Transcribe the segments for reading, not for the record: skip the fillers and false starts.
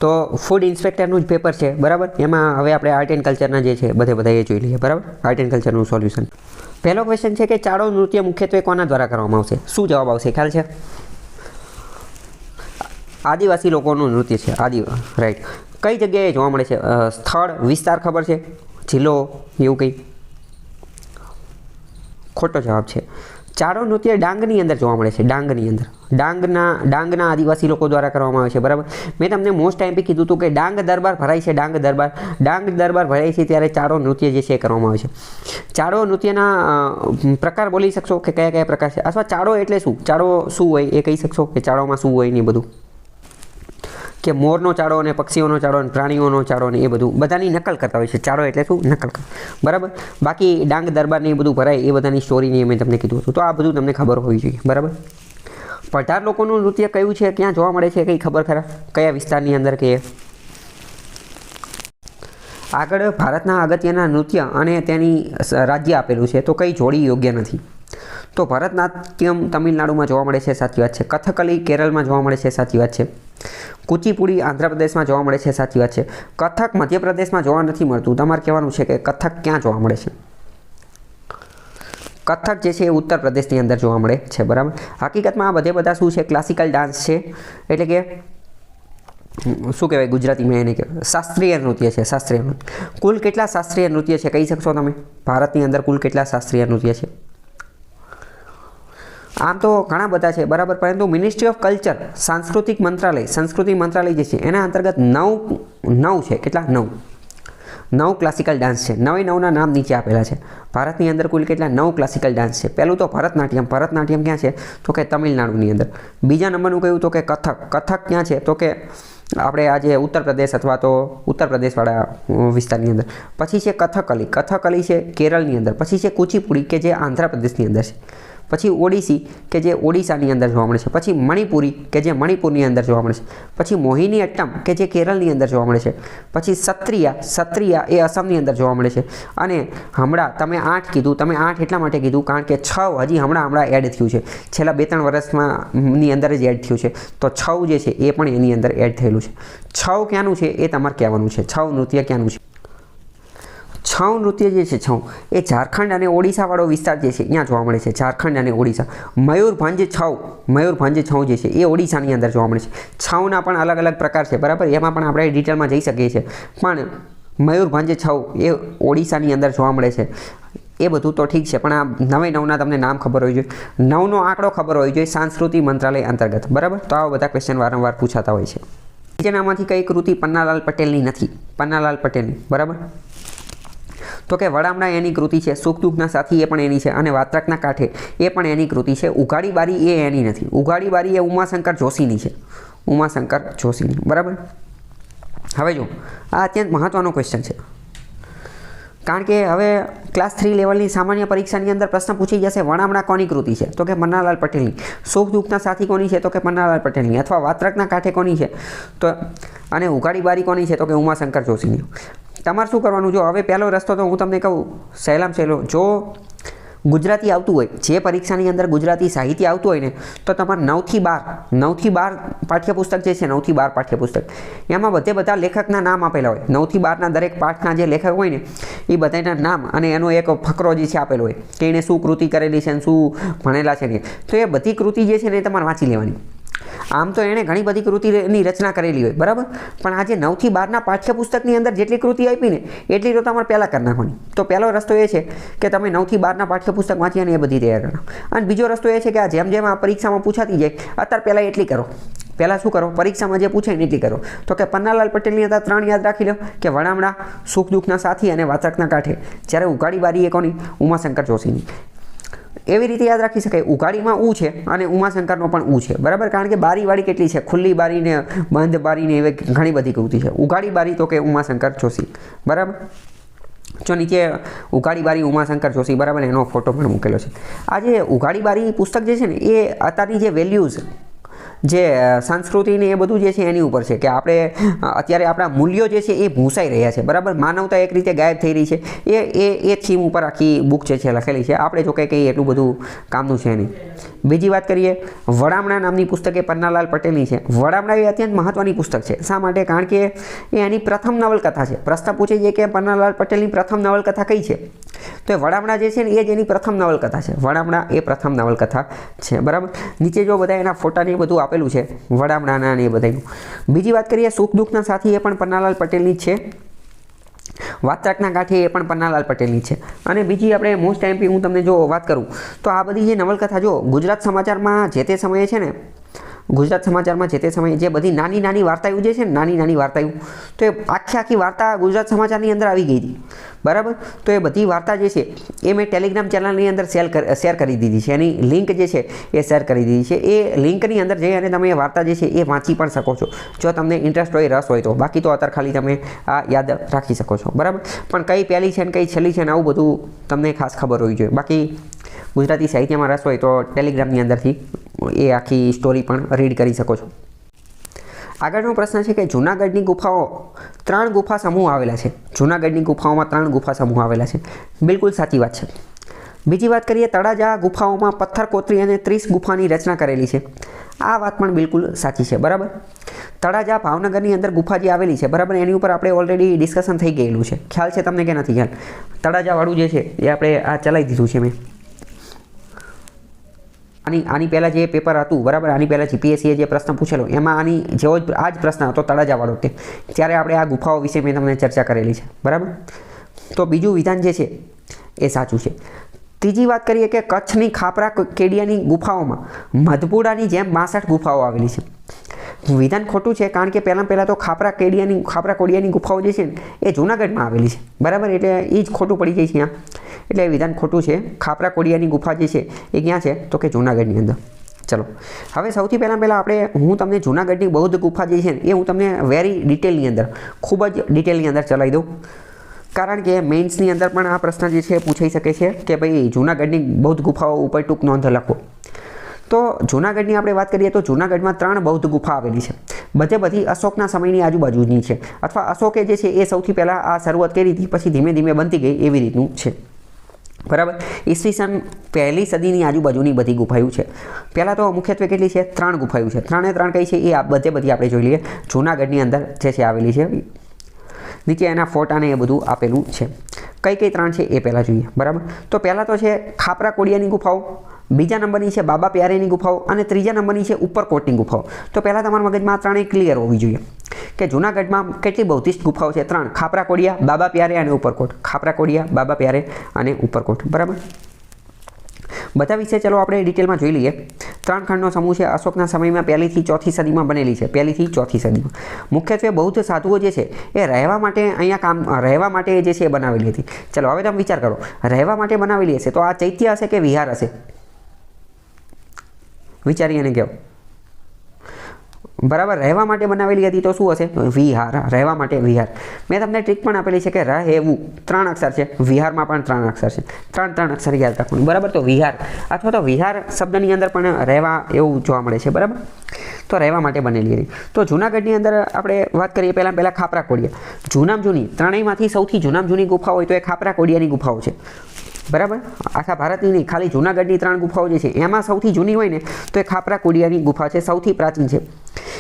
તો ફૂડ ઇન્સ્પેક્ટરનું જ પેપર છે બરાબર. એમાં હવે આપણે આર્ટ એન્ડ કલ્ચરના જે છે બધા એ જોઈ લઈએ બરાબર. આર્ટ એન્ડ કલ્ચરનું સોલ્યુશન. પહેલો ક્વેશ્ચન છે કે ચાડો નૃત્ય મુખ્યત્વે કોના દ્વારા કરવામાં આવશે? શું જવાબ આવશે ખ્યાલ છે? આદિવાસી લોકોનું નૃત્ય છે. રાઈટ. કઈ જગ્યાએ જોવા મળે છે? સ્થળ વિસ્તાર ખબર છે? જિલ્લો એવું કંઈ? ખોટો જવાબ છે. ચાડો નૃત્ય ડાંગની અંદર જોવા મળે છે. ડાંગની અંદર. ડાંગના આદિવાસી લોકો દ્વારા કરવામાં આવે છે બરાબર. મેં તમને મોસ્ટ ટાઈમ બી કીધું હતું કે ડાંગ દરબાર ભરાય છે. ડાંગ દરબાર ભરાય છે ત્યારે ચાડો નૃત્ય જે છે એ કરવામાં આવે છે. ચાડો નૃત્યના પ્રકાર બોલી શકશો કે કયા કયા પ્રકાર છે? અથવા ચાડો એટલે શું? ચાડો શું હોય એ કહી શકશો કે ચાડોમાં શું હોય ને એ બધું? કે મોરનો ચાડો અને પક્ષીઓનો ચાડો અને પ્રાણીઓનો ચાડો ને એ બધું બધાની નકલ કરતા હોય છે. ચાડો એટલે શું? નકલ બરાબર. બાકી ડાંગ દરબારને એ બધું ભરાય એ બધાની સ્ટોરીની મેં તમને કીધું હતું. તો આ બધું તમને ખબર હોવી જોઈએ બરાબર. પઢાર લોકોનું નૃત્ય કયું છે? ક્યાં જોવા મળે છે? કંઈ ખબર ખરા? કયા વિસ્તારની અંદર કે? આગળ ભારતના અગત્યના નૃત્ય અને તેની રાજ્ય આપેલું છે તો કઈ જોડી યોગ્ય નથી? તો ભરતનાટ્યમ તમિલનાડુમાં જોવા મળે છે. સાચી વાત છે. કથકલી કેરળમાં જોવા મળે છે. સાચી વાત છે. કુચીપુડી આંધ્રપ્રદેશમાં જોવા મળે છે. સાચી વાત છે. કથક મધ્યપ્રદેશમાં જોવા નથી મળતું. તમારે કહેવાનું છે કે કથક ક્યાં જોવા મળે છે? કથક જે છે એ ઉત્તર પ્રદેશની અંદર જોવા મળે છે બરાબર. હકીકતમાં આ બધા શું છે? ક્લાસિકલ ડાન્સ છે. એટલે કે શું કહેવાય ગુજરાતીમાં એને કહેવાય શાસ્ત્રીય નૃત્ય છે. શાસ્ત્રીય નૃત્ય. કુલ કેટલા શાસ્ત્રીય નૃત્ય છે કહી શકશો તમે? ભારતની અંદર કુલ કેટલા શાસ્ત્રીય નૃત્ય છે? આમ તો ઘણા બધા છે બરાબર. પરંતુ મિનિસ્ટ્રી ઓફ કલ્ચર સાંસ્કૃતિક મંત્રાલય જે છે એના અંતર્ગત 9 છે. કેટલા? 9 ક્લાસિકલ ડાન્સ છે. 9ના નામ નીચે આપેલા છે. ભારતની અંદર કુલ કેટલા? 9 ક્લાસિકલ ડાન્સ છે. પહેલું તો ભરતનાટ્યમ ક્યાં છે? તો કે તમિલનાડુની અંદર. બીજા નંબરનું કયું? તો કે કથક ક્યાં છે? તો કે આપણે આજે ઉત્તર પ્રદેશ અથવા તો ઉત્તર પ્રદેશવાળા વિસ્તારની અંદર. પછી છે કથકલી છે કેરળની અંદર. પછી છે કુચીપુડી કે જે આંધ્રપ્રદેશની અંદર છે. પછી ઓડિસી કે જે ઓડિશાની અંદર જોવા મળે છે. પછી મણિપુરી કે જે મણિપુરની અંદર જોવા મળે છે. પછી મોહિની અટ્ટમ કે જે કેરળની અંદર જોવા મળે છે. પછી સત્રિયા એ આસામની અંદર જોવા મળે છે. અને હમણાં તમે 8 કીધું. તમે 8 એટલા માટે કીધું કારણ કે 6 હજી હમણાં એડ થયું છે. છેલ્લા 2-3 વર્ષની અંદર જ એડ થયું છે. તો 6 જે છે એ પણ એની અંદર એડ થયેલું છે. 6 ક્યાંનું છે એ તમારે કહેવાનું છે. 6 નૃત્ય ક્યાંનું છે? છઉ નૃત્ય જે છે એ ઝારખંડ અને ઓડિશાવાળો વિસ્તાર જે છે ત્યાં જોવા મળે છે. ઝારખંડ અને ઓડિશા. મયુરભંજ છઉ જે છે એ ઓડિશાની અંદર જોવા મળે છે. છઉના પણ અલગ અલગ પ્રકાર છે બરાબર. એમાં પણ આપણે ડિટેલમાં જઈ શકીએ છીએ. પણ મયુરભંજ છઉ એ ઓડિશાની અંદર જોવા મળે છે. એ બધું તો ઠીક છે પણ આ 9ના તમને નામ ખબર હોવી જોઈએ. 9નો આંકડો ખબર હોવી જોઈએ સાંસ્કૃતિક મંત્રાલય અંતર્ગત બરાબર. તો આવા બધા ક્વેશ્ચન વારંવાર પૂછાતા હોય છે. નીચેનામાંથી કઈ કૃતિ પન્નાલાલ પટેલની નથી? પન્નાલાલ પટેલની બરાબર. તો કે વડામણા એની કૃતિ છે. સુખ દુઃખના સાથી એ પણ એની છે. અને વાત્રકના કાંઠે એ પણ એની કૃતિ છે. ઉઘાડી બારી એ એની નથી. ઉઘાડી બારી એ ઉમાશંકર જોશીની છે. ઉમાશંકર જોશીની બરાબર. હવે જો આ અત્યંત મહત્વનો ક્વેશ્ચન છે કારણ કે હવે ક્લાસ 3 લેવલની સામાન્ય પરીક્ષાની અંદર પ્રશ્ન પૂછી જશે વડામણા કોની કૃતિ છે? તો કે પન્નાલાલ પટેલની. સુખ દુઃખના સાથી કોની છે? તો કે પન્નાલાલ પટેલની. અથવા વાત્રકના કાંઠે કોની છે? તો અને ઉઘાડી બારી કોની છે? તો કે ઉમાશંકર જોશીની. તમારે શું કરવાનું? જો હવે પહેલો રસ્તો તો હું તમને કહું સહેલામાં સહેલો. જો ગુજરાતી આવતું હોય, જે પરીક્ષાની અંદર ગુજરાતી સાહિત્ય આવતું હોય ને તો તમારે 9 થી 12 પાઠ્યપુસ્તક જે છે 9 થી 12 પાઠ્યપુસ્તક એમાં બધા લેખકના નામ આપેલા હોય. 9 થી 12ના દરેક પાઠના જે લેખક હોય ને એ બધાના નામ અને એનો એક ફકરો જે છે આપેલો હોય કે એને શું કૃતિ કરેલી છે અને શું ભણેલા છે ને. તો એ બધી કૃતિ જે છે ને એ તમારે વાંચી લેવાની. આમ તો એણે ઘણી બધી કૃતિની રચના કરેલી હોય બરાબર. પણ આજે 9 થી 12ના પાઠ્યપુસ્તકની અંદર જેટલી કૃતિ આપી ને એટલી તો તમારે પહેલાં કરી નાખવાની. તો પહેલો રસ્તો એ છે કે તમે 9 થી 12ના પાઠ્યપુસ્તક વાંચી અને એ બધી તૈયાર કરો. અને બીજો રસ્તો એ છે કે આ જેમ આ પરીક્ષામાં પૂછાતી જાય અત્યારે પહેલાં એટલી કરો. પહેલાં શું કરો? પરીક્ષામાં જે પૂછે ને એટલી કરો. તો કે પન્નાલાલ પટેલની અંદર 3 યાદ રાખી લો કે વડામણા, સુખ દુઃખના સાથી અને વાત્રકના કાંઠે. જ્યારે ઉઘાડી બારી એ કોની? ઉમાશંકર જોશીની. એવી રીતે યાદ રાખી શકાય. ઉઘાડીમાં ઉ છે અને ઉમાશંકરનો પણ ઉ છે બરાબર. કારણ કે બારીવાળી કેટલી છે? ખુલ્લી બારીને બંધ બારીને એવી ઘણી બધી કૃતિ છે. ઉઘાડી બારી તો કે ઉમાશંકર જોશી બરાબર. જો નીચે ઉઘાડી બારી ઉમાશંકર જોશી બરાબર એનો ફોટો પણ મૂકેલો છે. આ જે ઉઘાડી બારી પુસ્તક જે છે ને એ અત્યારની જે વેલ્યુઝ જે સંસ્કૃતિ ને એ બધું જે છે એની ઉપર છે કે આપણે અત્યારે આપણા મૂલ્યો જે છે એ ભૂંસાઈ રહ્યા છે, બરાબર. માનવતા એક રીતે ગાયબ થઈ રહી છે, એ થીમ ઉપર આખી બુક જે છે લખેલી છે. આપણે જો કંઈ એટલું બધું કામનું છે નહીં. બીજી વાત કરીએ, વડામણા નામની પુસ્તક એ પન્નાલાલ પટેલની છે. વડામણા એ અત્યંત મહત્વની પુસ્તક છે. શા માટે? કારણ કે એ એની પ્રથમ નવલકથા છે. પ્રશ્ન પૂછે છે કે પન્નાલાલ પટેલની પ્રથમ નવલકથા કઈ છે, તો એ વડામણા જે છે ને એ જ એની પ્રથમ નવલકથા છે. વડામણા એ પ્રથમ નવલકથા છે, બરાબર. નીચે જો બધા એના ફોટા ને એ બધું આપેલું છે વડામણાના ને એ બધાનું. બીજી વાત કરીએ, સુખ દુઃખના સાથી એ પણ પન્નાલાલ પટેલની જ છે. વાત્રકના કાંઠે એ પણ પન્નાલાલ પટેલની છે. અને બીજી આપણે મોસ્ટ એમપી હું તમને જો વાત કરું તો આ બધી જે નવલકથા જો ગુજરાત સમાચારમાં જે તે સમયે છે ને, ગુજરાત સમાચારમાં જે તે સમયે જે બધી નાની નાની વાર્તાઓ જે છે ને, નાની નાની વાર્તાઓ, તો એ આખી વાર્તા ગુજરાત સમાચારની અંદર આવી ગઈ હતી, બરાબર. તો એ બધી વાર્તા જે છે એ મેં ટેલિગ્રામ ચેનલની અંદર શેર કરી દીધી છે. એની લિંક જે છે એ શેર કરી દીધી છે. એ લિંકની અંદર જઈ અને તમે એ વાર્તા જે છે એ વાંચી પણ શકો છો, જો તમને ઇન્ટરેસ્ટ હોય, રસ હોય તો. બાકી તો અત્યારે ખાલી તમે આ યાદ રાખી શકો છો, બરાબર. પણ કઈ પહેલી છે ને કઈ છેલ્લી છે ને આવું બધું તમને ખાસ ખબર હોવી જોઈએ. બાકી ગુજરાતી સાહિત્યમાં રસ હોય તો ટેલિગ્રામની અંદરથી એ આખી સ્ટોરી પણ રીડ કરી શકો છો. આગળનો પ્રશ્ન છે કે જૂનાગઢની ગુફાઓ 3 ગુફા સમૂહ આવેલા છે. જૂનાગઢની ગુફાઓમાં 3 ગુફા સમૂહ આવેલા છે. બિલકુલ સાચી વાત છે. બીજી વાત કરીએ, તળાજા ગુફાઓમાં પથ્થર કોતરી અને 30 ગુફાની રચના કરેલી છે. આ વાત પણ બિલકુલ સાચી છે, બરાબર. તળાજા ભાવનગરની અંદર ગુફા જે આવેલી છે, બરાબર, એની ઉપર આપણે ઓલરેડી ડિસ્કશન થઈ ગયેલું છે. ખ્યાલ છે તમને કે નથી ખ્યાલ? તળાજાવાળું જે છે એ આપણે આ ચલાવી દીધું છે મેં. આની પહેલાં જે પેપર હતું, બરાબર, આની પહેલાં જીપીએસસીએ જે પ્રશ્ન પૂછેલો એમાં આની જેવો જ આ જ પ્રશ્ન હતો તળાજાવાળો તે. ત્યારે આપણે આ ગુફાઓ વિશે મેં તમને ચર્ચા કરેલી છે, બરાબર. તો બીજું વિધાન જે છે એ સાચું છે. ત્રીજી વાત કરીએ કે કચ્છની ખાપરા કેડિયાની ગુફાઓમાં મધપુડાની જેમ 62 ગુફાઓ આવેલી છે. વિધાન ખોટું છે, કારણ કે પહેલાં તો ખાપરા કોડિયાની ગુફાઓ જે છે ને એ જૂનાગઢમાં આવેલી છે, બરાબર. એટલે એ જ ખોટું પડી જાય છે ત્યાં. એટલે વિધાન ખોટું છે. ખાપરા કોડિયાની ગુફા જે છે એ ક્યાં છે તો કે જૂનાગઢની અંદર. ચલો, હવે સૌથી પહેલાં હું તમને જૂનાગઢની બૌદ્ધ ગુફા જે છે ને એ હું તમને વેરી ડિટેલની અંદર, ખૂબ જ ડિટેલની અંદર ચલાવી દઉં. કારણ કે મેઇન્સની અંદર પણ આ પ્રશ્ન જે છે પૂછાઈ શકે છે કે ભાઈ જૂનાગઢની બૌદ્ધ ગુફાઓ ઉપર ટૂંક નોંધ લખો. તો જૂનાગઢની આપણે વાત કરીએ તો જૂનાગઢમાં 3 બૌદ્ધ ગુફા આવેલી છે. બધી અશોકના સમયની આજુબાજુની છે, અથવા અશોકે જે છે એ સૌથી પહેલાં આ શરૂઆત કરી હતી, પછી ધીમે ધીમે બનતી ગઈ એવી રીતનું છે, બરાબર. ઈસવીસન 1લી સદીની આજુબાજુની બધી ગુફાઓ છે. પહેલાં તો મુખ્યત્વે કેટલી છે? 3 ગુફાઓ છે. 3 કઈ છે એ બધી આપણે જોઈ લઈએ. જૂનાગઢની અંદર જે છે આવેલી છે. નીચે એના ફોટાને એ બધું આપેલું છે. કઈ 3 છે એ પહેલાં જોઈએ, બરાબર. તો પહેલાં તો છે ખાપરા કોડિયાની ગુફાઓ, બીજા નંબરની છે બાબા પ્યારેની ગુફાઓ, અને ત્રીજા નંબરની છે ઉપરકોટની ગુફાઓ. તો પહેલાં તમારા મગજમાં 3 ક્લિયર હોવી જોઈએ કે જૂનાગઢમાં કેટલી બૌદ્ધિસ્ટ ગુફાઓ છે? 3. ખાપરા કોડિયા, બાબા પ્યારે અને ઉપરકોટ. ખાપરા કોડિયા, બાબા પ્યારે અને ઉપરકોટ, બરાબર. બધા વિશે ચલો આપણે ડિટેલમાં જોઈ લઈએ. 3 ખંડનો સમૂહ છે. અશોકના સમયમાં 1લી થી 4થી સદીમાં બનેલી છે. 1લી થી 4થી સદીમાં મુખ્યત્વે બૌદ્ધ સાધુઓ જે છે એ રહેવા માટે જે છે એ બનાવેલી હતી. ચલો હવે તમે વિચાર કરો, રહેવા માટે બનાવેલી હશે તો આ ચૈત્ય હશે કે વિહાર હશે? વિચારી અને કહો. બરાબર, રહેવા માટે બનાવેલી હતી તો શું હશે? વિહાર. રહેવા માટે વિહાર. મેં તમને ટ્રીક પણ આપેલી છે કે રહેવું 3 અક્ષર છે, વિહારમાં પણ 3 અક્ષર છે. 3 અક્ષર યાદ રાખવાનું, બરાબર. તો વિહાર અથવા તો વિહાર શબ્દની અંદર પણ રહેવા એવું જોવા મળે છે, બરાબર. તો રહેવા માટે બનેલી હતી. તો જૂનાગઢની અંદર આપણે વાત કરીએ પહેલાં ખાપરા કોડિયા. જૂની ત્રણેયમાંથી સૌથી જૂની ગુફા હોય તો એ ખાપરા કોડિયાની ગુફાઓ છે, બરાબર. આખા ભારતની નહીં, ખાલી જૂનાગઢની 3 ગુફાઓ જે છે એમાં સૌથી જૂની હોય ને તો એ ખાપરા કોડિયાની ગુફા છે, સૌથી પ્રાચીન છે.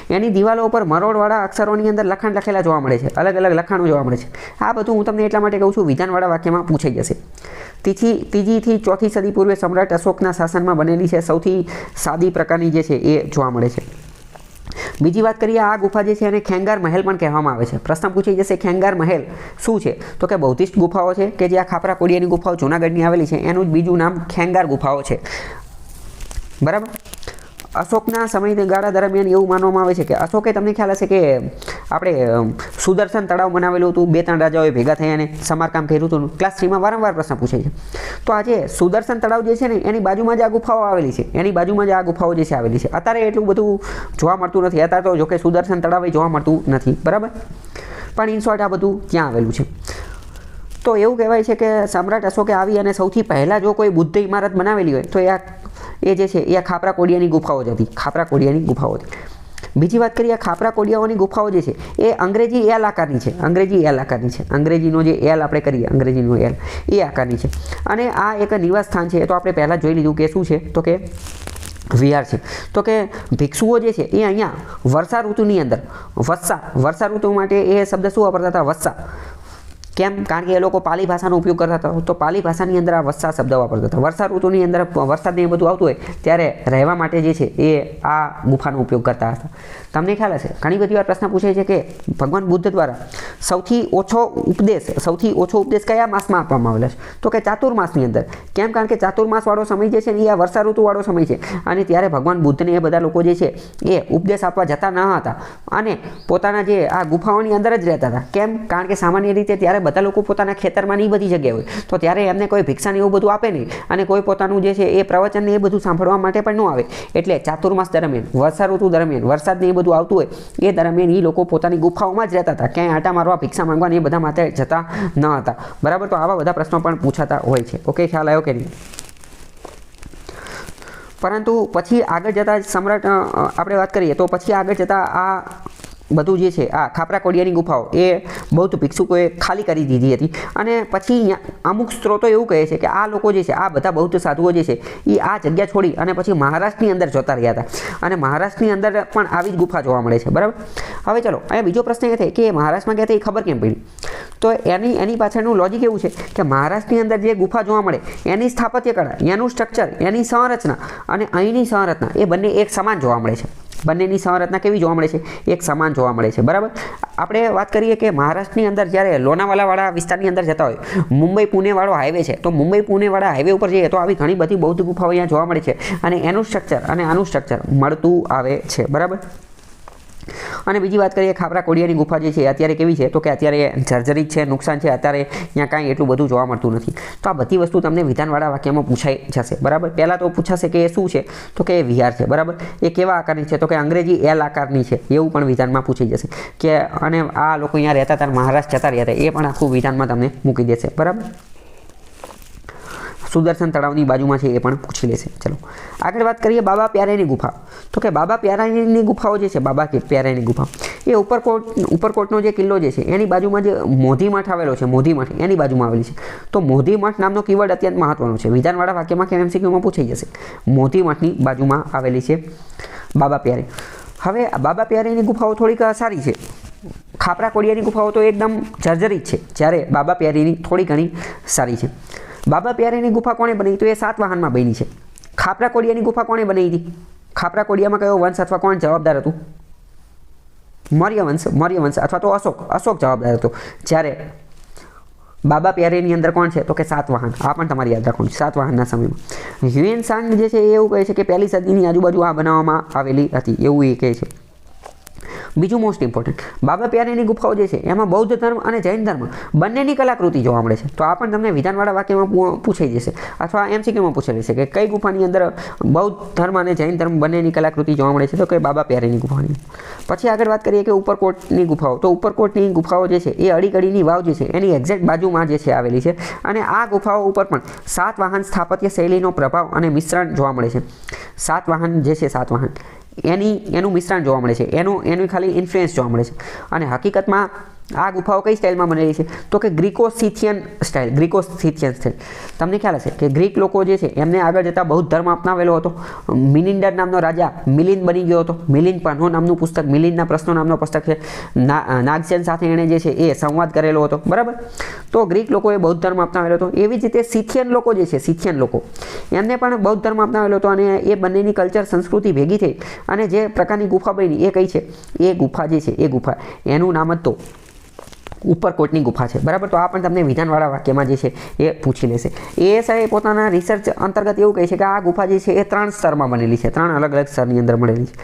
એની દિવાલો ઉપર મરોડવાળા અક્ષરોની અંદર લખાણ લખેલા જોવા મળે છે, અલગ અલગ લખાણો જોવા મળે છે. આ બધું હું તમને એટલા માટે કહું છું, વિધાનવાળા વાક્યમાં પૂછાઈ જશે. 3જી થી 4થી સદી પૂર્વે સમ્રાટ અશોકના શાસનમાં બનેલી છે. સૌથી સાદી પ્રકારની જે છે એ જોવા મળે છે. બીજી વાત કરીએ, આ ગુફા જે છે એને ખેંગાર મહેલ પણ કહેવામાં આવે છે. પ્રશ્ન પૂછાઈ જશે ખેંગાર મહેલ શું છે તો કે બૌદ્ધિસ્ટ ગુફાઓ છે કે જે આ ખાપરા કોડિયાની ગુફાઓ જૂનાગઢની આવેલી છે એનું જ બીજું નામ ખેંગાર ગુફાઓ છે, બરાબર. અશોકના સમયગાળા દરમિયાન એવું માનવામાં આવે છે કે અશોકે, તમને ખ્યાલ હશે કે આપણે સુદર્શન તળાવ બનાવેલું હતું, 2-3 રાજાઓએ ભેગા થઈ અને સમારકામ કર્યું હતું. ક્લાસ 3માં વારંવાર પ્રશ્ન પૂછાય છે. તો આજે સુદર્શન તળાવ જે છે ને એની બાજુમાં જ આ ગુફાઓ આવેલી છે, આવેલી છે. અત્યારે એટલું બધું જોવા મળતું નથી. અત્યારે તો જોકે સુદર્શન તળાવ જોવા મળતું નથી, બરાબર. પણ ઇન શોર્ટ આ બધું ત્યાં આવેલું છે. તો એવું કહેવાય છે કે સમ્રાટ અશોકે આવી અને સૌથી પહેલાં જો કોઈ બુદ્ધ ઇમારત બનાવેલી હોય તો એ જે છે એ આ ખાપરા કોડિયાની ગુફાઓ જ હતી, ખાપરા કોડિયાની ગુફાઓ હતી. બીજી વાત કરીએ, ખાપરા કોડિયાઓની ગુફાઓ જે છે એ અંગ્રેજી એલ આકારની છે, અંગ્રેજી એલ આકારની છે. અંગ્રેજીનો જે એલ આપણે કરીએ, અંગ્રેજીનો એલ એ આકારની છે. અને આ એક નિવાસ સ્થાન છે. તો આપણે પહેલાં જોઈ લીધું કે શું છે, તો કે વિહાર છે. તો કે ભિક્ષુઓ જે છે એ અહીંયા વર્ષા ઋતુની અંદર વર્ષા ઋતુ માટે એ શબ્દ શું વાપરતા હતા? વસ્સા. કેમ? કારણ કે એ લોકો પાલી ભાષાનો ઉપયોગ કરતા હતા. તો પાલી ભાષાની અંદર આ વસ્સા શબ્દ વાપરતા હતા. વર્ષા ઋતુની અંદર વરસાદ ને બધું આવતું હોય ત્યારે રહેવા માટે જે છે એ આ ગુફાનો ઉપયોગ કરતા હતા. તમને ખ્યાલ હશે, ઘણી બધી વાર પ્રશ્ન પૂછે છે કે ભગવાન બુદ્ધ દ્વારા સૌથી ઓછો ઉપદેશ કયા માસમાં આપવામાં આવેલો છે? તો કે ચાતુર્માસની અંદર. કેમ? કારણ કે ચાતુર્માસવાળો સમય જે છે ને એ આ વર્ષા ઋતુવાળો સમય છે. અને ત્યારે ભગવાન બુદ્ધને એ બધા લોકો જે છે એ ઉપદેશ આપવા જતા ન હતા અને પોતાના જે આ ગુફાઓની અંદર જ રહેતા હતા. કેમ? કારણ કે સામાન્ય રીતે ત્યારે બધા લોકો પોતાના ખેતરમાં ની બધી જગ્યાએ હોય, તો ત્યારે એમને કોઈ ભિક્ષાને એવું બધું આપે નહીં અને કોઈ પોતાનું જે છે એ પ્રવચન ને એ બધું સાંભળવા માટે પણ ન આવે. એટલે ચાતુર્માસ દરમિયાન, વર્ષા ઋતુ દરમિયાન વરસાદ ને એ બધું આવતું હોય એ દરમિયાન એ લોકો પોતાની ગુફાઓમાં જ રહેતા હતા. ક્યાંય આટા મારવા, ભિક્ષા માંગવા ને એ બધા માટે જતા ન હતા. બરાબર? તો આવા બધા પ્રશ્નો પણ પૂછાતા હોય છે. ઓકે, ખ્યાલ આવ્યો કે નહીં? પરંતુ પછી આગળ જતા સમ્રાટ આપણે વાત કરીએ તો પછી આગળ જતા આ બધું જે છે આ ખાપરા કોડિયાની ગુફાઓ એ બૌદ્ધ ભિક્ષુકોએ ખાલી કરી દીધી હતી. અને પછી અમુક સ્ત્રોતો એવું કહે છે કે આ લોકો જે છે, આ બધા બૌદ્ધ સાધુઓ જે છે એ આ જગ્યા છોડી અને પછી મહારાષ્ટ્રની અંદર જતા રહ્યા હતા. અને મહારાષ્ટ્રની અંદર પણ આવી જ ગુફા જોવા મળે છે. બરાબર? હવે ચલો, અહીંયા બીજો પ્રશ્ન એ થાય કે મહારાષ્ટ્રમાં ગયા હતા એ ખબર કેમ પડી? તો એની પાછળનું લોજિક એવું છે કે મહારાષ્ટ્રની અંદર જે ગુફા જોવા મળે એની સ્થાપત્ય કળા, એનું સ્ટ્રક્ચર, એની સંરચના અને અહીંની સંરચના એ બંને એક સમાન જોવા મળે છે. બંનેની સંરચના કેવી જોવા મળે છે? એક સમાન જોવા મળે છે. બરાબર? આપણે વાત કરીએ કે મહારાષ્ટ્રની અંદર જ્યારે લોનાવાલાવાળા વિસ્તારની અંદર જતા હોય, મુંબઈ પુણેવાળો હાઈવે છે, તો મુંબઈ પુણેવાળા હાઈવે ઉપર જઈએ તો આવી ઘણી બધી બૌદ્ધ ગુફાઓ અહીંયા જોવા મળે છે. અને એનું સ્ટ્રક્ચર અને આનું સ્ટ્રક્ચર મળતું આવે છે. બરાબર? અને બીજી વાત કરીએ, ખાપરા કોડિયાની ગુફા જે છે અત્યારે કેવી છે? તો કે અત્યારે જર્જરિત છે, નુકસાન છે. અત્યારે અહીંયા કાંઈ એટલું બધું જોવા મળતું નથી. તો આ બધી વસ્તુ તમને વિધાનવાળા વાક્યમાં પૂછાઈ જશે. બરાબર? પહેલાં તો પૂછાશે કે એ શું છે? તો કે એ વિહાર છે. બરાબર? એ કેવા આકારની છે? તો કે અંગ્રેજી એલ આકારની છે. એવું પણ વિધાનમાં પૂછી જશે કે અને આ લોકો અહીંયા રહેતા હતા, મહારાષ્ટ્ર જતા રહ્યા હતા, એ પણ આખું વિધાનમાં તમને મૂકી દેશે. બરાબર? સુદર્શન તળાવની બાજુમાં છે એ પણ પૂછી લેશે. ચલો આગળ વાત કરીએ બાબા પ્યારેની ગુફા. તો કે બાબા પ્યારાની ગુફાઓ જે છે, બાબા પ્યારાની ગુફા એ ઉપરકોટનો જે કિલ્લો જે છે એની બાજુમાં જે મોધી મઠ આવેલો છે, મોધી મઠ એની બાજુમાં આવેલી છે. તો મોધી મઠ નામનો કીવર્ડ અત્યંત મહત્વનો છે. વિધાનવાળા વાક્યમાં કે MCQમાં પૂછાઈ જશે. મોધી મઠની બાજુમાં આવેલી છે બાબા પ્યારે. હવે બાબા પ્યારેની ગુફાઓ થોડીક સારી છે. ખાપરા કોડિયાની ગુફાઓ તો એકદમ જર્જરિત છે, જ્યારે બાબા પ્યારેની થોડી ઘણી સારી છે. બાબા પ્યારેની ગુફા કોણે બનાવી? તો એ સાતવાહનમાં બની છે. ખાપરા કોડિયાની ગુફા કોણે બનાવી હતી? ખાપરા કોડિયામાં કયો વંશ અથવા કોણ જવાબદાર હતું? મૌર્ય વંશ અથવા તો અશોક જવાબદાર હતો. જ્યારે બાબા પ્યારેની અંદર કોણ છે? તો કે સાતવાહન. આ પણ તમારે યાદ રાખવાનું છે. સાતવાહનના સમયમાં હ્યુએન સાંગ જે છે એ એવું કહે છે કે પહેલી સદીની આજુબાજુ આ બનાવવામાં આવેલી હતી, એવું એ કહે છે. બીજું મોસ્ટ ઇમ્પોર્ટન્ટ, બાબા પ્યારેની ગુફાઓ જે છે એમાં બૌદ્ધ ધર્મ અને જૈન ધર્મ બંનેની કલાકૃતિ જોવા મળે છે. તો આ પણ તમને વિધાનવાળા વાક્યમાં પૂછાઈ જશે અથવા MCQમાં પૂછાઈ જશે કે કઈ ગુફાની અંદર બૌદ્ધ ધર્મ અને જૈન ધર્મ બંનેની કલાકૃતિ જોવા મળે છે? તો કે બાબા પ્યારેની ગુફાની. પછી આગળ વાત કરીએ કે ઉપરકોટની ગુફાઓ. તો ઉપરકોટની ગુફાઓ જે છે એ અડીકડીની વાવ જે છે એની એક્ઝેક્ટ બાજુમાં જે છે આવેલી છે. અને આ ગુફાઓ ઉપર પણ સાતવાહન સ્થાપત્ય શૈલીનો પ્રભાવ અને મિશ્રણ જોવા મળે છે. સાતવાહન જે છે, સાતવાહન એનું મિશ્રણ જોવા મળે છે, એનું ખાલી ઇન્ફ્લુઅન્સ જોવા મળે છે. અને હકીકતમાં આ ગુફાઓ કઈ સ્ટાઇલમાં બનેલી છે? તો કે ગ્રીકો-સિથિયન સ્ટાઇલ. તમને ખ્યાલ હશે કે ગ્રીક લોકો જે છે એમને આગળ જતાં બૌદ્ધ ધર્મ અપનાવેલો હતો. મિલિન્ડર નામનો રાજા મિલિન્દ બની ગયો હતો. મિલિન્દ પન્હો નામનું પુસ્તક, મિલિન્દના પ્રશ્નો નામનો પુસ્તક છે. નાગસેન સાથે એણે જે છે એ સંવાદ કરેલો હતો. બરાબર? તો ગ્રીક લોકોએ બૌદ્ધ ધર્મ અપનાવેલો હતો. એવી જ રીતે સિથિયન લોકો જે છે, સિથિયન લોકો એમને પણ બૌદ્ધ ધર્મ અપનાવેલો હતો. અને એ બંનેની કલ્ચર, સંસ્કૃતિ ભેગી થઈ અને જે પ્રકારની ગુફા બની એ કઈ છે? એ ગુફા જે છે એ ગુફા એનું નામ જ તો ઉપરકોટની ગુફા છે. બરાબર? તો આ પણ તમને વિધાનવાળા વાક્યમાં જે છે એ પૂછી લેશે. ASI પોતાના રિસર્ચ અંતર્ગત એવું કહે છે કે આ ગુફા જે છે એ 3 સ્તરમાં બનેલી છે, 3 અલગ અલગ સ્તરની અંદર મળેલી છે.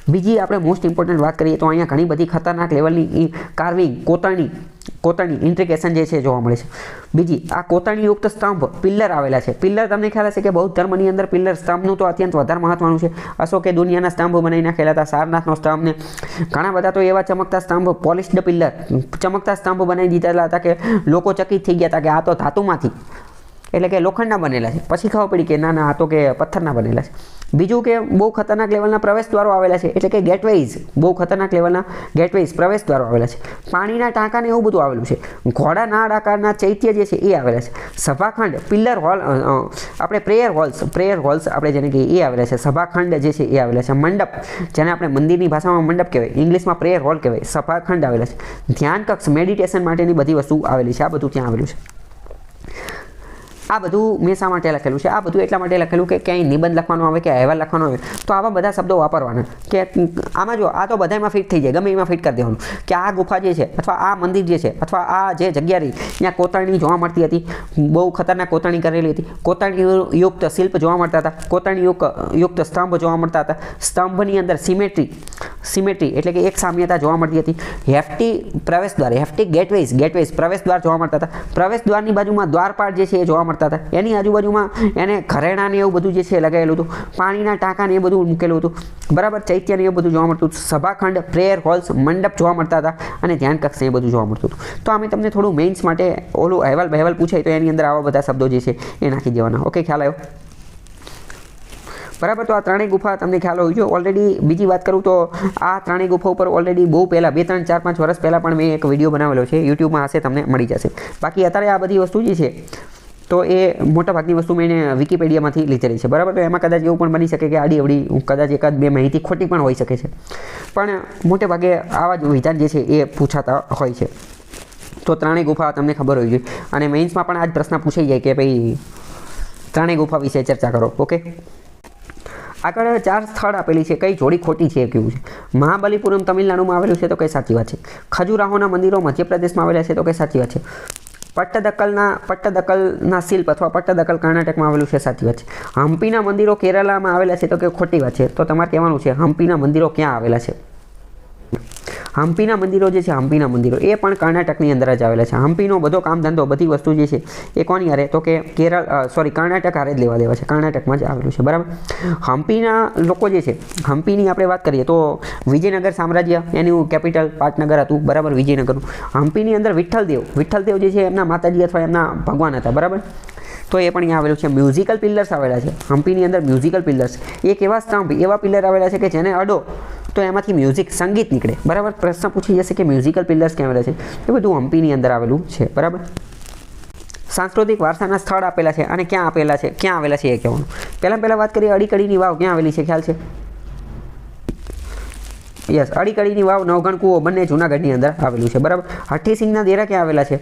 બીજી આપણે મોસ્ટ ઇમ્પોર્ટન્ટ વાત કરીએ તો અહીંયા ઘણી બધી ખતરનાક લેવલની કાર્વિંગ, કોતરણી ઇન્ટ્રિકેશન જે છે જોવા મળે છે. બીજી, આ કોતરણીયુક્ત સ્તંભ, પિલ્લર આવેલા છે. પિલ્લર તમને ખ્યાલ હશે કે બૌદ્ધ ધર્મની અંદર પિલ્લર, સ્તંભનું તો અત્યંત વધારે મહત્વનું છે. અશોકે દુનિયાના સ્તંભ બનાવી નાખેલા હતા. સારનાથનો સ્તંભ ને ઘણા બધા તો એવા ચમકતા સ્તંભ, પોલિશ્ડ પિલ્લર, ચમકતા સ્તંભ બનાવી દીધેલા હતા કે લોકો ચકિત થઈ ગયા હતા કે આ તો ધાતુમાંથી, એટલે કે લોખંડના બનેલા છે. પછી ખબર પડી કે ના ના આ તો કે પથ્થરના બનેલા છે. બીજું કે બહુ ખતરનાક લેવલના પ્રવેશ દ્વારો આવેલા છે, એટલે કે ગેટવેઝ, બહુ ખતરનાક લેવલના ગેટવેઝ પ્રવેશ દ્વારો આવેલા છે. પાણીના ટાંકાને એવું બધું આવેલું છે. ઘોડાના આકારના ચૈત્ય જે છે એ આવેલા છે. સભાખંડ, પિલ્લર હોલ, આપણે પ્રેયર હોલ્સ આપણે જેને કહીએ એ આવેલા છે. સભાખંડ જે છે એ આવેલા છે. મંડપ, જેને આપણે મંદિરની ભાષામાં મંડપ કહેવાય, ઇંગ્લિશમાં પ્રેયર હોલ કહેવાય, સભાખંડ આવેલા છે. ધ્યાન કક્ષ, મેડિટેશન માટેની બધી વસ્તુ આવેલી છે. આ બધું ત્યાં આવેલું છે. આ બધું મેં શા માટે લખેલું છે? આ બધું એટલા માટે લખેલું કે ક્યાંય નિબંધ લખવાનો આવે કે અહેવાલ લખવાનો આવે તો આવા બધા શબ્દો વાપરવાના, કે આમાં જો આ તો બધામાં ફિટ થઈ જાય, ગમે એમાં ફિટ કરી દેવાનું કે આ ગુફા જે છે અથવા આ મંદિર જે છે અથવા આ જે જગ્યા રહી ત્યાં કોતરણી જોવા મળતી હતી, બહુ ખતરનાક કોતરણી કરેલી હતી, કોતરણી યુક્ત શિલ્પ જોવા મળતા હતા, કોતરણી યુક્ત સ્તંભ જોવા મળતા હતા, સ્તંભની અંદર સિમેટ્રી એટલે કે એક સામ્યતા જોવા મળતી હતી, હેફટી પ્રવેશદ્વાર, હેફટી ગેટવેઝ પ્રવેશદ્વાર જોવા મળતા હતા, પ્રવેશદ્વારની બાજુમાં દ્વારપાળ જે છે એ જોવા મળતા હતા, એની આજુબાજુમાં એને ઘરેણા ને એવું બધું જે છે લગાવેલું હતું, પાણીના ટાંકા ને એ બધું મૂકેલું હતું, બરાબર, ચૈત્ય ને એ બધું જોવા મળતું હતું, સભાખંડ, પ્રેયર હોલ્સ, મંડપ જોવા મળતા હતા અને ધ્યાન કક્ષ એ બધું જોવા મળતું હતું. તો અમે તમને થોડું મેઇન્સ માટે ઓલું અહેવાલ પૂછાય તો એની અંદર આવા બધા શબ્દો જે છે એ નાખી દેવાના. ઓકે, ખ્યાલ આવ્યો? બરાબર. તો આ ત્રણેય ગુફા તમને ખ્યાલ હોવી જોઈએ. ઓલરેડી બીજી વાત કરું તો આ ત્રણેય ગુફા ઉપર ઓલરેડી બહુ પહેલાં 2, 3, 4, 5 વર્ષ પહેલાં પણ મેં એક વિડીયો બનાવેલો છે, યુટ્યુબમાં હશે, તમને મળી જશે. બાકી અત્યારે આ બધી વસ્તુ જે છે તો એ મોટાભાગની વસ્તુ મેં વિકીપીડિયામાંથી લીધેલી છે, બરાબર. તો એમાં કદાચ એવું પણ બની શકે કે આડી અવડી કદાચ એકાદ બે માહિતી ખોટી પણ હોઈ શકે છે, પણ મોટે ભાગે આવા જ વિધાન જે છે એ પૂછાતા હોય છે. તો ત્રણેય ગુફા તમને ખબર હોવી જોઈએ અને મેઇન્સમાં પણ આ જ પ્રશ્ન પૂછાઈ જાય કે ભાઈ ત્રણેય ગુફા વિશે ચર્ચા કરો. ઓકે, આગળ 4 સ્થળ આપેલી છે, કઈ જોડી ખોટી છે એ કેવું છે. મહાબલીપુરમ તમિલનાડુમાં આવેલું છે તો કઈ સાચી વાત છે. ખજુરાહોના મંદિરો મધ્યપ્રદેશમાં આવેલા છે તો કઈ સાચી વાત છે. પટ્ટદકલના શિલ્પ અથવા પટ્ટદકલ કર્ણાટકમાં આવેલું છે, સાચી વાત છે. હમ્પીના મંદિરો કેરળમાં આવેલા છે તો કે ખોટી વાત છે. તો તમારે કહેવાનું છે હમ્પીના મંદિરો ક્યાં આવેલા છે. હમ્પીના મંદિરો જે છે, હમ્પીના મંદિરો એ પણ કર્ણાટકની અંદર જ આવેલા છે. હમ્પીનો બધો કામ ધંધો બધી વસ્તુ જે છે એ કોની હારે તો કે કર્ણાટક હારે જ લેવા દેવા છે, કર્ણાટકમાં જ આવેલું છે, બરાબર. હમ્પીના લોકો જે છે, હમ્પીની આપણે વાત કરીએ તો વિજયનગર સામ્રાજ્ય એનું કેપિટલ પાટનગર હતું, બરાબર, વિજયનગરનું. હમ્પીની અંદર વિઠ્ઠલદેવ જે છે એમના માતાજી અથવા એમના ભગવાન હતા, બરાબર. તો એ પણ અહીંયા આવેલું છે. મ્યુઝિકલ પિલ્લર્સ આવેલા છે હમ્પીની અંદર. મ્યુઝિકલ પિલ્લર્સ એક એવા સ્તંભ, એવા પિલ્લર આવેલા છે કે જેને અડો તો એમાંથી મ્યુઝિક, સંગીત નીકળે, બરાબર. પ્રશ્ન પૂછી જશે કે મ્યુઝિકલ પિલ્લર્સ ક્યાં આવેલા છે, એ બધું હમ્પીની અંદર આવેલું છે, બરાબર. સાંસ્કૃતિક વારસાના સ્થળ આપેલા છે અને ક્યાં આવેલા છે એ કહેવાનું. પહેલાં વાત કરીએ અડીકડીની વાવ ક્યાં આવેલી છે, ખ્યાલ છે? યસ, અડીકડીની વાવ, નવઘણ કૂવો બંને જૂનાગઢની અંદર આવેલું છે, બરાબર. હઠ્ઠીસિંગના દેરા ક્યાં આવેલા છે?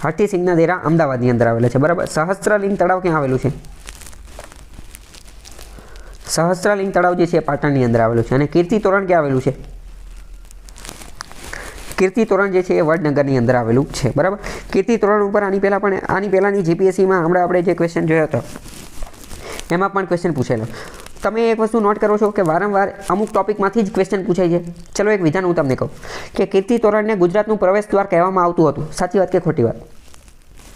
હઠ્ઠીસિંગના દેરા અમદાવાદની અંદર આવેલા છે, બરાબર. સહસ્ત્રલિંગ તળાવ ક્યાં આવેલું છે? સહસ્ત્રલિંગ તળાવ જે છે પાટણની અંદર આવેલું છે. અને કીર્તિ તોરણ ક્યાં આવેલું છે? કીર્તિ તોરણ જે છે એ વડનગરની અંદર આવેલું છે, બરાબર. કીર્તિ તોરણ ઉપર આની પહેલાંની જીપીએસસીમાં હમણાં આપણે જે ક્વેશ્ચન જોયો હતો એમાં પણ ક્વેશ્ચન પૂછેલો. તમે એક વસ્તુ નોટ કરો છો કે વારંવાર અમુક ટોપિકમાંથી જ ક્વેશ્ચન પૂછાય છે. ચલો એક વિધાન હું તમને કહું કે કીર્તિ તોરણને ગુજરાતનું પ્રવેશ દ્વાર કહેવામાં આવતું હતું, સાચી વાત કે ખોટી વાત?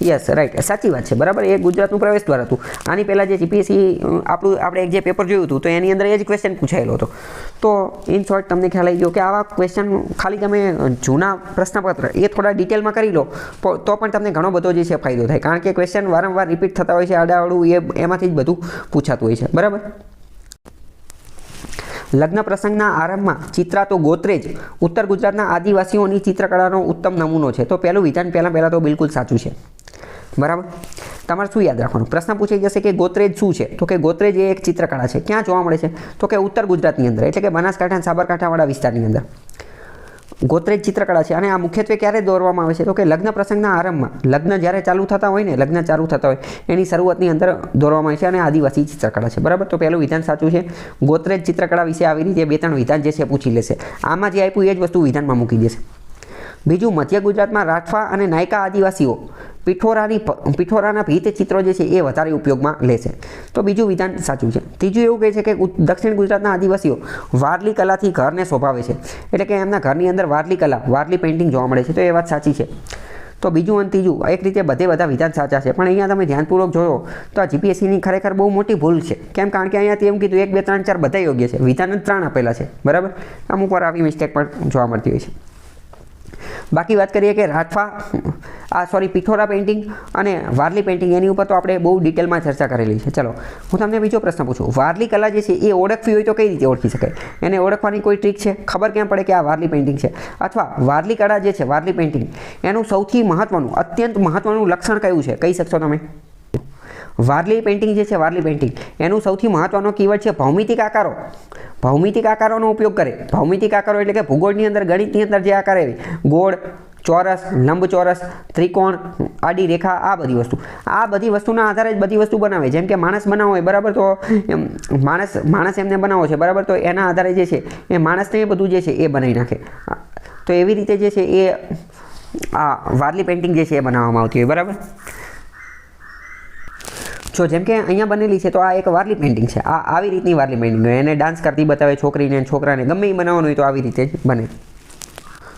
યસ, રાઈટ, સાચી વાત છે, બરાબર. એ ગુજરાતનું પ્રવેશ દ્વાર હતું. આની પહેલાં જે જીપીએસસી આપણે એક જે પેપર જોયું હતું તો એની અંદર એ જ ક્વેશ્ચન પૂછાયેલો હતો. તો ઇન શોર્ટ તમને ખ્યાલ આવી ગયો કે આવા ક્વેશ્ચન ખાલી તમે જૂના પ્રશ્નપત્ર એ થોડા ડિટેલમાં કરી લો તો પણ તમને ઘણો બધો જે છે ફાયદો થાય, કારણ કે ક્વેશ્ચન વારંવાર રિપીટ થતા હોય છે, આડાઅવળું એમાંથી જ બધું પૂછાતું હોય છે, બરાબર. લગ્ન પ્રસંગના આરંભમાં ચિત્રાતો ગોત્રેજ ઉત્તર ગુજરાતના આદિવાસીઓની ચિત્રકળાનો ઉત્તમ નમૂનો છે. તો પહેલું વિધાન પહેલાં તો બિલકુલ સાચું છે, બરાબર. તમારે શું યાદ રાખવાનું? પ્રશ્ન પૂછાઈ જશે કે ગોત્રેજ શું છે, તો કે ગોત્રેજ એ એક ચિત્રકળા છે. ક્યાં જોવા મળે છે? તો કે ઉત્તર ગુજરાતની અંદર, એટલે કે બનાસકાંઠા અને સાબરકાંઠાવાળા વિસ્તારની અંદર ગોત્રેજ ચિત્રકળા છે. અને આ મુખ્યત્વે ક્યારે દોરવામાં આવે છે? તો કે લગ્ન પ્રસંગના આરંભમાં, લગ્ન જ્યારે ચાલુ થતા હોય એની શરૂઆતની અંદર દોરવામાં આવે છે અને આદિવાસી ચિત્રકળા છે, બરાબર. તો પહેલું વિધાન સાચું છે. ગોત્રેજ ચિત્રકળા વિશે આવી રીતે 2-3 વિધાન જે છે પૂછી લેશે. આમાં જે આપ્યું એ જ વસ્તુ વિધાનમાં મૂકી દેશે. બીજું, મધ્ય ગુજરાતમાં રાઠવા અને નાયકા આદિવાસીઓ પિઠોરાના ભીત ચિત્રો જે છે એ વધારે ઉપયોગમાં લેશે. તો બીજું વિધાન સાચું છે. ત્રીજું એવું કહે છે કે દક્ષિણ ગુજરાતના આદિવાસીઓ વારલી કલાથી ઘરને શોભાવે છે, એટલે કે એમના ઘરની અંદર વારલી પેઇન્ટિંગ જોવા મળે છે. તો એ વાત સાચી છે. તો બીજું અને ત્રીજું એક રીતે બધા વિધાન સાચા છે, પણ અહીંયા તમે ધ્યાનપૂર્વક જોયો તો આ જીપીએસસીની ખરેખર બહુ મોટી ભૂલ છે. કેમ? કારણ કે અહીંયા એમ કીધું 1, 2, 3, 4 બધા યોગ્ય છે, વિધાન જ 3 આપેલા છે, બરાબર. અમુક વાર આવી મિસ્ટેક પણ જોવા મળતી હોય છે. બાકી વાત કરીએ કે રાજફા પિથોરા પેઇન્ટિંગ અને વારલી પેઇન્ટિંગ એની ઉપર તો આપણે બહુ ડિટેલમાં ચર્ચા કરેલી છે. ચલો હું તમને બીજો પ્રશ્ન પૂછું. વારલી કલા જે છે એ ઓળખવી હોય તો કઈ રીતે ઓળખી શકાય? એને ઓળખવાની કોઈ ટ્રીક છે? ખબર કેમ પડે કે આ વારલી પેઇન્ટિંગ છે? અથવા વારલી કળા જે છે, વારલી પેઇન્ટિંગ, એનું સૌથી મહત્વનું, અત્યંત મહત્વનું લક્ષણ કયું છે? કહી શકશો તમે? વારલી પેઇન્ટિંગ જે છે, વારલી પેઇન્ટિંગ, એનું સૌથી મહત્વનો કીવર્ડ છે ભૌમિતિક આકારો. ભૌમિતિક આકારોનો ઉપયોગ કરે. ભૌમિતિક આકારો એટલે કે ભૂગોળની અંદર, ગણિતની અંદર જે આકાર આવે, ગોળ, ચોરસ, લંબચોરસ, ત્રિકોણ, આડી રેખા, આ બધી વસ્તુના આધારે જ બધી વસ્તુ બનાવે. જેમ કે માણસ બનાવો હોય, બરાબર, તો માણસ એમને બનાવો છે, બરાબર, તો એના આધારે જે છે એ માણસને એ બધું જે છે એ બનાવી નાખે. તો એવી રીતે જે છે એ આ વારલી પેઇન્ટિંગ જે છે એ બનાવવામાં આવતી હોય, બરાબર. જો જેમ કે અહીંયા બનેલી છે તો આ એક વારલી પેઇન્ટિંગ છે. આ આવી રીતની વારલી પેઇન્ટિંગ હોય. એને ડાન્સ કરતી બતાવે છોકરીને, છોકરાને, ગમે એ બનાવવાનું હોય તો આવી રીતે જ બને.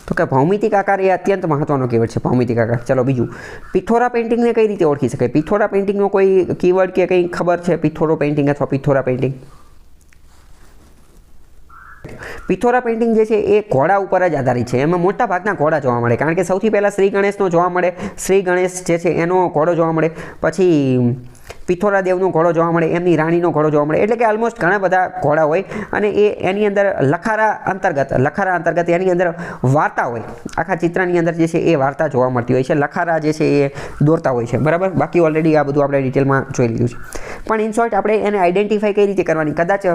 તો કે ભૌમિતિક આકાર એ અત્યંત મહત્વનો કીવર્ડ છે, ભૌમિતિક આકાર. ચલો બીજું, પિથોરા પેઇન્ટિંગને કઈ રીતે ઓળખી શકાય? પિથોરા પેઇન્ટિંગનો કોઈ કીવર્ડ કે કંઈ ખબર છે? પિથોરો પેઇન્ટિંગ અથવા પિથોરા પેઇન્ટિંગ. પિથોરા પેઇન્ટિંગ જે છે એ ઘોડા ઉપર જ આધારિત છે. એમાં મોટા ભાગના ઘોડા જોવા મળે, કારણ કે સૌથી પહેલાં શ્રી ગણેશનો જોવા મળે. શ્રી ગણેશ જે છે એનો ઘોડો જોવા મળે. પછી પિથોરા દેવનો ઘોડો જોવા મળે, એમની રાણીનો ઘોડો જોવા મળે. એટલે કે ઓલમોસ્ટ ઘણા બધા ઘોડા હોય અને એની અંદર લખારા અંતર્ગત એની અંદર વાર્તા હોય. આખા ચિત્રની અંદર જે છે એ વાર્તા જોવા મળતી હોય છે. લખારા જે છે એ દોરતા હોય છે, બરાબર. બાકી ઓલરેડી આ બધું આપણે ડિટેલમાં જોઈ લીધું છે. પણ ઇન શોર્ટ આપણે એને આઈડેન્ટિફાઈ કઈ રીતે કરવાની? કદાચ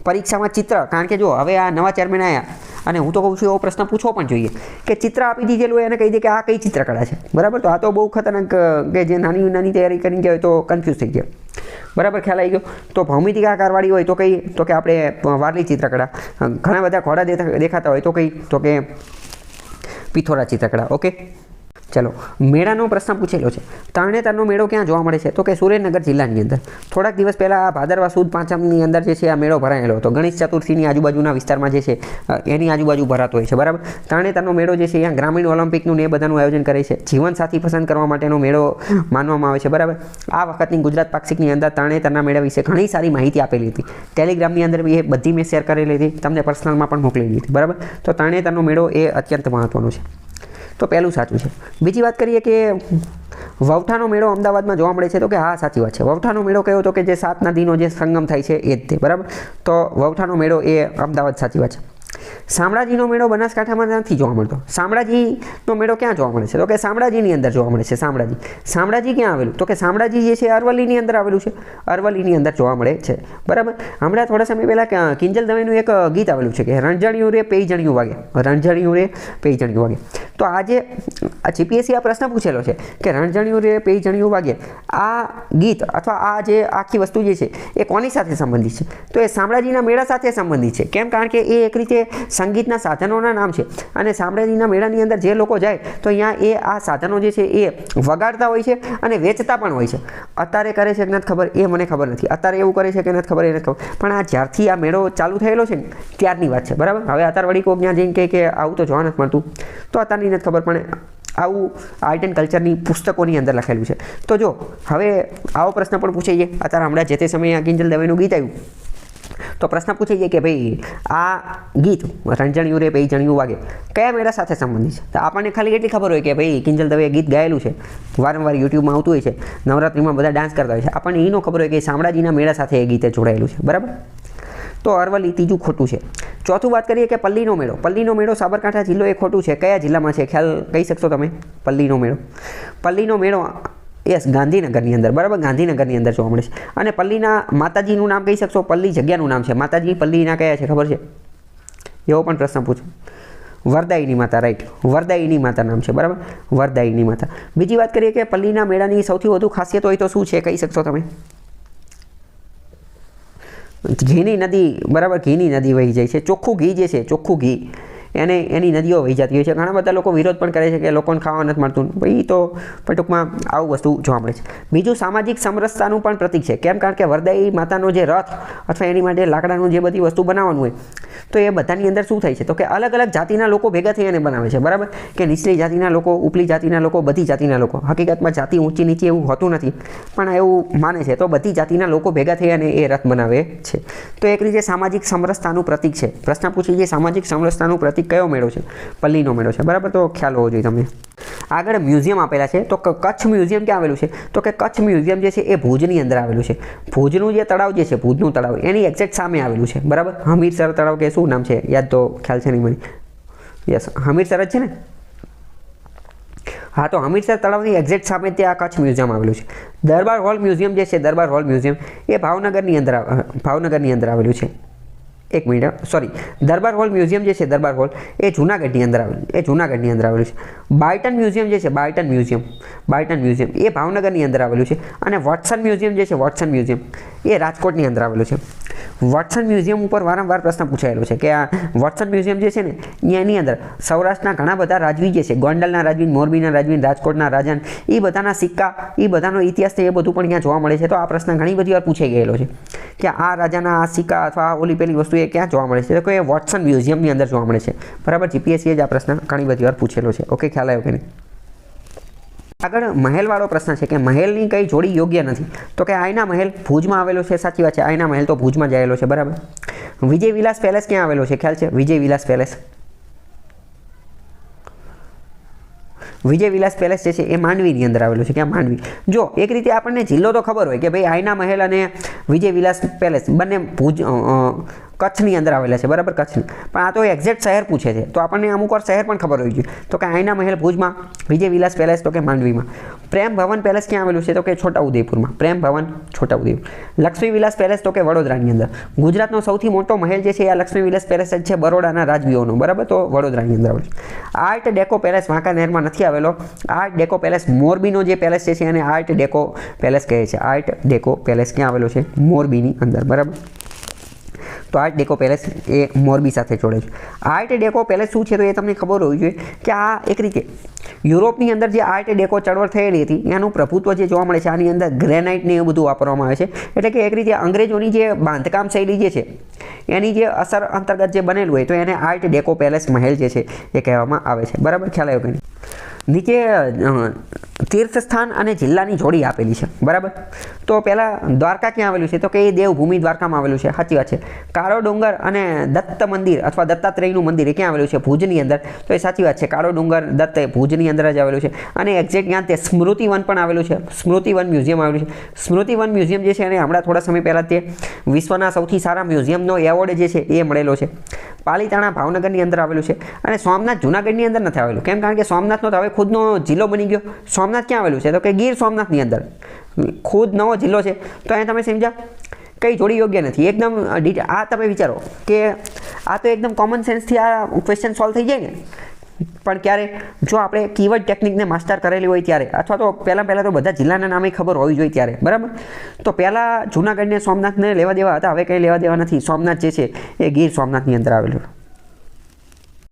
પરીક્ષામાં ચિત્ર, કારણ કે જો હવે આ નવા ચેરમેન આવ્યા અને હું તો કહું છું એવો પ્રશ્ન પૂછવો પણ જોઈએ કે ચિત્ર આપી દીધેલું એને કહી દે કે આ કઈ ચિત્રકળા છે, બરાબર. તો આ તો બહુ ખતરનાક, કે જે નાની તૈયારી કરીને ગયા હોય તો કન્ફ્યુઝ થઈ ગયા, બરાબર. ખ્યાલ આવી ગયો? તો ભૌમિતિક આકારવાળી હોય તો કઈ? તો કે આપણે વારલી ચિત્રકળા. ઘણા બધા ઘોડા દેખાતા હોય તો કઈ? તો કે પિથોરા ચિત્રકળા. ઓકે, ચલો મેળાનો પ્રશ્ન પૂછેલો છે. તરણેતરનો મેળો ક્યાં જોવા મળે છે? તો કે સુરેન્દ્રનગર જિલ્લાની અંદર. થોડાક દિવસ પહેલાં ભાદરવા સુદ પાંચમની અંદર જે છે આ મેળો ભરાયેલો હતો. ગણેશ ચતુર્થીની આજુબાજુના વિસ્તારમાં જે છે એની આજુબાજુ ભરાતો હોય છે, બરાબર. તરણેતરનો મેળો જે છે અહીંયા ગ્રામીણ ઓલિમ્પિકનું ને એ બધાનું આયોજન કરે છે. જીવનસાથી પસંદ કરવા માટેનો મેળો માનવામાં આવે છે, બરાબર. આ વખતની ગુજરાત પાક્ષિકની અંદર તરણેતરના મેળા વિશે ઘણી સારી માહિતી આપેલી હતી. ટેલિગ્રામની અંદર એ બધી મેં શેર કરેલી હતી, તમને પર્સનલમાં પણ મોકલેલી હતી, બરાબર. તો તરણેતરનો મેળો એ અત્યંત મહત્વનો છે. તો પહેલું સાચું છે. બીજી વાત કરીએ કે વવઠાનો મેળો અમદાવાદમાં જોવા મળે છે. તો કે હા, સાચી વાત છે. વવઠાનો મેળો કયો? તો કે જે 7 નદીનો જે સંગમ થાય છે એ જ તે, બરાબર. તો વવઠાનો મેળો એ અમદાવાદ, સાચી વાત છે. શામળાજીનો મેળો બનાસકાંઠામાં નથી જોવા મળતો. શામળાજીનો મેળો ક્યાં જોવા મળે છે? તો કે શામળાજીની અંદર જોવા મળે છે. શામળાજી ક્યાં આવેલું? તો કે શામળાજી જે છે અરવલ્લીની અંદર આવેલું છે. અરવલ્લીની અંદર જોવા મળે છે, બરાબર. હમણાં થોડા સમય પહેલાં કિંજલ દવેનું એક ગીત આવેલું છે કે રણઝણિયું રે પેઈજણિયું વાગે, રણઝણિયું રે પેઈજણિયું વાગે. તો આજે જીપીએસસી આ પ્રશ્ન પૂછેલો છે કે રણઝણિયું રે પેઈજણિયું વાગે, આ ગીત અથવા આ જે આખી વસ્તુ જે છે એ કોની સાથે સંબંધિત છે? તો એ શામળાજીના મેળા સાથે સંબંધિત છે. કેમ? કારણ કે એ એક રીતે સંગીતના સાધનોના નામ છે અને શામળાજીના મેળાની અંદર જે લોકો જાય તો અહીંયા એ આ સાધનો જે છે એ વગાડતા હોય છે અને વેચતા પણ હોય છે. અત્યારે કરે છે કે નથી ખબર, એ મને ખબર નથી. અત્યારે એવું કરે છે કે નથી ખબર, એ નથી ખબર. પણ આ જ્યારથી આ મેળો ચાલુ થયેલો છે ને ત્યારની વાત છે, બરાબર. હવે અત્યારે વળી કોઈ જ્યાં જઈને કહે કે આવું તો જોવા નથી મળતું, તો અત્યારની નથી ખબર. પણ આવું આર્ટ એન્ડ કલ્ચરની પુસ્તકોની અંદર લખેલું છે. તો જો હવે આવો પ્રશ્ન પણ પૂછાઈ જાય. અત્યારે હમણાં જે તે સમયે કિંજલ દવેનું ગીત આવ્યું તો પ્રશ્ન પૂછાઈ જાય કે ભાઈ આ ગીત રણઝણિયું રે પેઈજણિયું વાગે કયા મેળા સાથે સંબંધિત છે? તો આપણને ખાલી એટલી ખબર હોય કે ભાઈ કિંજલ દવેએ ગીત ગાયેલું છે, વારંવાર યુટ્યુબમાં આવતું હોય છે, નવરાત્રિમાં બધા ડાન્સ કરતા હોય છે. આપણને એનો ખબર હોય કે શામળાજીના મેળા સાથે એ ગીતે જોડાયેલું છે, બરાબર. તો અરવલ્લી ત્રીજું ખોટું છે. ચોથું વાત કરીએ કે પલ્લીનો મેળો. પલ્લીનો મેળો સાબરકાંઠા જિલ્લો એ ખોટું છે. કયા જિલ્લામાં છે? ખ્યાલ કહી શકશો તમે? પલ્લીનો મેળો યસ, ગાંધીનગરની અંદર, બરાબર. ગાંધીનગરની અંદર જોવા મળે છે. અને પલ્લીના માતાજીનું નામ કહી શકશો? પલ્લી જગ્યાનું નામ છે. માતાજી પલ્લીના કયા છે ખબર છે? એવો પણ પ્રશ્ન પૂછો. વરદાયીની માતા, રાઈટ. વરદાયીની માતા નામ છે, બરાબર. વરદાયીની માતા. બીજી વાત કરીએ કે પલ્લીના મેળાની સૌથી વધુ ખાસિયત હોય તો શું છે? કહી શકશો તમે? ઘીની નદી, બરાબર. ઘીની નદી વહી જાય છે. ચોખ્ખું ઘી જે છે, ચોખ્ખું ઘી એની નદીઓ વહી જતી હોય છે. ઘણા બધા લોકો વિરોધ પણ કરે છે કે લોકોને ખાવા નથી મળતું. ભાઈ તો પણ ટૂંકમાં આવું વસ્તુ જોવા મળે છે. બીજું સામાજિક સમરસતાનું પણ પ્રતીક છે. કેમ? કારણ કે વરદાયી માતાનો જે રથ અથવા એની માટે લાકડાનું જે બધી વસ્તુ બનાવવાનું હોય તો એ બધાની અંદર શું થાય છે? તો કે અલગ અલગ જાતિના લોકો ભેગા થઈ અને બનાવે છે, બરાબર. કે નીચલી જાતિના લોકો, ઉપલી જાતિના લોકો, બધી જાતિના લોકો. હકીકતમાં જાતિ ઊંચી નીચે એવું હોતું નથી, પણ એવું માને છે. તો બધી જાતિના લોકો ભેગા થઈ અને એ રથ બનાવે છે. તો એક રીતે સામાજિક સમરસતાનું પ્રતીક છે. પ્રશ્ન પૂછી જે સામાજિક સમરસતાનું પ્રતીક કયો મેળો છે? પલ્લીનો મેળો છે, બરાબર. તો ખ્યાલ હોવો જોઈએ તમને. આગળ મ્યુઝિયમ આપેલા છે. તો કચ્છ મ્યુઝિયમ ક્યાં આવેલું છે? તો કે કચ્છ મ્યુઝિયમ જે છે એ ભુજની અંદર આવેલું છે. ભુજનું જે તળાવ જે છે, ભુજનું તળાવ, એની એક્ઝેક્ટ સામે આવેલું છે, બરાબર. હમીરસર તળાવ કે શું નામ છે યાદ તો ખ્યાલ છે નહીં મને. યસ, હમીરસર જ છે ને. હા, તો હમીરસર તળાવની એક્ઝેક્ટ સામે ત્યાં કચ્છ મ્યુઝિયમ આવેલું છે. દરબાર હોલ મ્યુઝિયમ જે છે, દરબાર હોલ મ્યુઝિયમ એ ભાવનગરની અંદર આવેલું છે. એક મિનિટ, સોરી, દરબાર હોલ મ્યુઝિયમ જે છે, દરબાર હોલ એ જૂનાગઢની અંદર આવેલું છે. બાર્ટન મ્યુઝિયમ જે છે, બાર્ટન મ્યુઝિયમ એ ભાવનગરની અંદર આવેલું છે. અને વોટસન મ્યુઝિયમ જે છે, વોટસન મ્યુઝિયમ એ રાજકોટની અંદર આવેલું છે. વોટસન મ્યુઝિયમ ઉપર વારંવાર પ્રશ્ન પૂછાયેલો છે કે આ વોટસન મ્યુઝિયમ જે છે ને એની અંદર સૌરાષ્ટ્રના ઘણા બધા રાજવી જે છે, ગોંડલના રાજવી, મોરબીના રાજવી, રાજકોટના રાજાન, એ બધાના સિક્કા, એ બધાનો ઇતિહાસ છે, એ બધું પણ ત્યાં જોવા મળે છે. તો આ પ્રશ્ન ઘણી બધી વાર પૂછાઈ ગયેલો છે કે આ રાજાના આ સિક્કા અથવા ઓલી પેલી વસ્તુ એ ક્યાં જોવા મળે છે? તો કે વોટસન મ્યુઝિયમની અંદર જોવા મળે છે, બરાબર. જીપીએસસીએ જ આ પ્રશ્ન ઘણી બધી વાર પૂછેલો છે. ઓકે, ખ્યાલ આવ્યો કે નહીં? આગળ મહેલવાળો પ્રશ્ન છે કે મહેલની કઈ જોડી યોગ્ય નથી? તો કે આયના મહેલ ભુજમાં આવેલો છે, સાચી વાત છે. આયના મહેલ તો ભુજમાં જ આવેલો છે, બરાબર. વિજય વિલાસ પેલેસ ક્યાં આવેલો છે? ખ્યાલ છે? વિજય વિલાસ પેલેસ જે છે એ માંડવીની અંદર આવેલું છે. ક્યાં? માંડવી. જો એક રીતે આપણને જિલ્લો તો ખબર હોય કે ભાઈ આયના મહેલ અને વિજય વિલાસ પેલેસ બંને ભુજ કચ્છની અંદર આવેલા છે, બરાબર, કચ્છની. પણ આ તો એક્ઝેક્ટ શહેર પૂછે છે, તો આપણને અમુક વાર શહેર પણ ખબર હોવી જોઈએ. તો કે આયના મહેલ ભુજમાં, વિજય વિલાસ પેલેસ તો કે માંડવીમાં. પ્રેમ ભવન પેલેસ ક્યાં આવેલું છે? તો કે છોટાઉદેપુરમાં. પ્રેમ ભવન, છોટાઉદેપુર. લક્ષ્મી વિલાસ પેલેસ તો કે વડોદરાની અંદર. ગુજરાતનો સૌથી મોટો મહેલ જે છે એ લક્ષ્મી વિલાસ પેલેસ જ છે, બરોડાના રાજવીઓનો, બરાબર. તો વડોદરાની અંદર આવેલું છે. આર્ટ ડેકો પેલેસ વાંકાનેરમાં નથી આવેલો. આર્ટ ડેકો પેલેસ મોરબીનો જે પેલેસ છે એને આર્ટ ડેકો પેલેસ કહે છે. આર્ટ ડેકો પેલેસ ક્યાં આવેલો છે? મોરબીની અંદર, બરાબર. તો આર્ટ ડેકો પેલેસ એ મોરબી સાથે જોડે છે. આર્ટ ડેકો પેલેસ શું છે તો એ તમને ખબર હોવી જોઈએ કે આ એક રીતે યુરોપની અંદર જે આર્ટ ડેકો ચળવળ થયેલી હતી એનું પ્રભુત્વ જે જોવા મળે છે. આની અંદર ગ્રેનાઇટ ને એવું બધું વાપરવામાં આવે છે. એટલે કે એક રીતે અંગ્રેજોની જે બાંધકામ શૈલી જે છે એની જે અસર અંતર્ગત જે બનેલું હોય તો એને આર્ટ ડેકો પેલેસ મહેલ જે છે એ કહેવામાં આવે છે, બરાબર. ખ્યાલ આવ્યો કે નહીં? નીચે તીર્થસ્થાન અને જિલ્લાની જોડી આપેલી છે, બરાબર. તો પહેલાં દ્વારકા ક્યાં આવેલું છે? તો કે એ દેવભૂમિ દ્વારકામાં આવેલું છે, સાચી વાત છે. કાળો ડુંગર અને દત્ત મંદિર અથવા દત્તાત્રેયનું મંદિર એ ક્યાં આવેલું છે? ભુજની અંદર. તો એ સાચી વાત છે. કાળો ડુંગર દત્ત એ ભુજની અંદર જ આવેલું છે. અને એક્ઝેક્ટ ત્યાં તે સ્મૃતિવન પણ આવેલું છે, સ્મૃતિવન મ્યુઝિયમ આવેલું છે. સ્મૃતિવન મ્યુઝિયમ જે છે એને હમણાં થોડા સમય પહેલાં તે વિશ્વના સૌથી સારા મ્યુઝિયમનો એવોર્ડ જે છે એ મળેલો છે. પાલીતાણા ભાવનગરની અંદર આવેલું છે. અને સોમનાથ જૂનાગઢની અંદર નથી આવેલું. કેમ? કારણ કે સોમનાથનો તો હવે ખુદનો જિલ્લો બની ગયો. સોમનાથ ક્યાં આવેલું છે? તો કે ગીર સોમનાથની અંદર ખુદ નવો જિલ્લો છે. તો અહીંયા તમે સમજ્યા કઈ જોડી યોગ્ય નથી? એકદમ આ તમે વિચારો કે આ તો એકદમ કોમન સેન્સથી આ ક્વેશ્ચન સોલ્વ થઈ જાય ને. પણ ક્યારે? જો આપણે કીવર્ડ ટેકનિકને માસ્ટર કરેલી હોય ત્યારે, અથવા તો પહેલાં તો બધા જિલ્લાના નામે ખબર હોવી જોઈએ ત્યારે, બરાબર. તો પહેલાં જૂનાગઢને સોમનાથને લેવા દેવા હતા, હવે કંઈ લેવા દેવા નથી. સોમનાથ જે છે એ ગીર સોમનાથની અંદર આવેલું.